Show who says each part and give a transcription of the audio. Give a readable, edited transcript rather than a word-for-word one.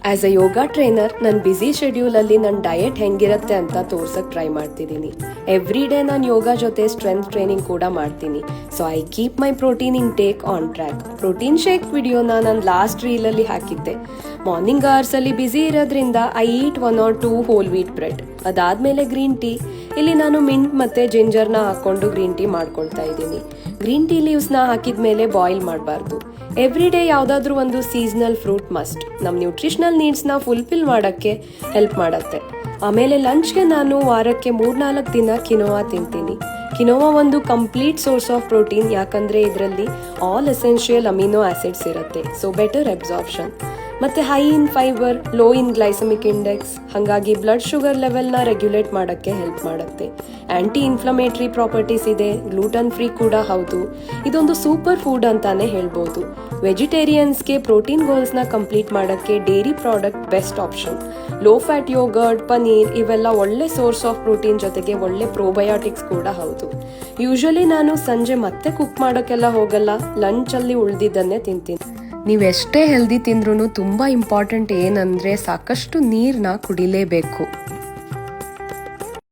Speaker 1: As a yoga trainer ನನ್ನ busy ಶೆಡ್ಯೂಲಲ್ಲಿ ನನ್ನ ಡಯಟ್ ಹೆಂಗಿರುತ್ತೆ ಅಂತ ತೋರ್ಸಕ್ಕೆ ಟ್ರೈ ಮಾಡ್ತಿದ್ದೀನಿ. ಎವ್ರಿ ಡೇ ನಾನು ಯೋಗ ಜೊತೆ ಸ್ಟ್ರೆಂತ್ ಟ್ರೈನಿಂಗ್ ಕೂಡ ಮಾಡ್ತೀನಿ. So I keep my protein intake on track. Protein shake ವಿಡಿಯೋನ ನಾನು ಲಾಸ್ಟ್ ರೀಲಲ್ಲಿ ಹಾಕಿದ್ದೆ. ಮಾರ್ನಿಂಗ್ ಅವರ್ಸಲ್ಲಿ ಬ್ಯುಸಿ ಇರೋದ್ರಿಂದ I eat 1 or 2 whole wheat bread. ಅದಾದಮೇಲೆ ಗ್ರೀನ್ ಟೀ. ಇಲ್ಲಿ ನಾನು ಮಿಂಟ್ ಮತ್ತು ಜಿಂಜರ್ನ ಹಾಕ್ಕೊಂಡು ಗ್ರೀನ್ ಟೀ ಮಾಡ್ಕೊಳ್ತಾ ಇದ್ದೀನಿ. ಗ್ರೀನ್ ಟೀ ಲೀವ್ಸ್ನ ಹಾಕಿದ ಮೇಲೆ ಬಾಯ್ಲ್ ಮಾಡಬಾರ್ದು. ಎವ್ರಿ ಡೇ ಯಾವುದಾದ್ರೂ ಒಂದು ಸೀಸನಲ್ ಫ್ರೂಟ್ ಮಸ್ಟ್. ನಮ್ಮ ನ್ಯೂಟ್ರಿಷನಲ್ ನೀಡ್ಸ್ನ ಫುಲ್ಫಿಲ್ ಮಾಡೋಕ್ಕೆ ಹೆಲ್ಪ್ ಮಾಡುತ್ತೆ. ಆಮೇಲೆ ಲಂಚ್ಗೆ ನಾನು ವಾರಕ್ಕೆ 3-4 ದಿನ ಕಿನೋವಾ ತಿಂತೀನಿ. ಕಿನೋವಾ ಒಂದು ಕಂಪ್ಲೀಟ್ ಸೋರ್ಸ್ ಆಫ್ ಪ್ರೋಟೀನ್, ಯಾಕಂದರೆ ಇದರಲ್ಲಿ ಆಲ್ ಎಸೆನ್ಷಿಯಲ್ ಅಮಿನೋ ಆಸಿಡ್ಸ್ ಇರುತ್ತೆ. So better absorption. ಮತ್ತು high in fibre, low in glycemic index, ಹಾಗಾಗಿ ಬ್ಲಡ್ ಶುಗರ್ ಲೆವೆಲ್ನ ರೆಗ್ಯುಲೇಟ್ ಮಾಡೋಕ್ಕೆ ಹೆಲ್ಪ್ ಮಾಡುತ್ತೆ. ಆ್ಯಂಟಿ ಇನ್ಫ್ಲಮೇಟ್ರಿ ಪ್ರಾಪರ್ಟೀಸ್ ಇದೆ. ಗ್ಲೂಟನ್ ಫ್ರೀ ಕೂಡ ಹೌದು. ಇದೊಂದು ಸೂಪರ್ ಫುಡ್ ಅಂತಾನೆ ಹೇಳ್ಬೋದು. ವೆಜಿಟೇರಿಯನ್ಸ್ಗೆ ಪ್ರೋಟೀನ್ ಗೋಲ್ಸ್ನ ಕಂಪ್ಲೀಟ್ ಮಾಡೋಕ್ಕೆ dairy product best option. Low fat yoghurt, paneer ಇವೆಲ್ಲ ಒಳ್ಳೆ ಸೋರ್ಸ್ ಆಫ್ ಪ್ರೋಟೀನ್, ಜೊತೆಗೆ ಒಳ್ಳೆ ಪ್ರೋಬಯೋಟಿಕ್ಸ್ ಕೂಡ ಹೌದು. ಯೂಶಲಿ ನಾನು ಸಂಜೆ ಮತ್ತೆ ಕುಕ್ ಮಾಡೋಕ್ಕೆಲ್ಲ ಹೋಗಲ್ಲ, ಲಂಚಲ್ಲಿ ಉಳಿದಿದ್ದನ್ನೇ ತಿಂತೀನಿ. ನೀವೆಷ್ಟೇ ಹೆಲ್ದಿ ತಿಂದ್ರೂ ತುಂಬ ಇಂಪಾರ್ಟೆಂಟ್ ಏನಂದರೆ ಸಾಕಷ್ಟು ನೀರನ್ನ ಕುಡಿಲೇಬೇಕು.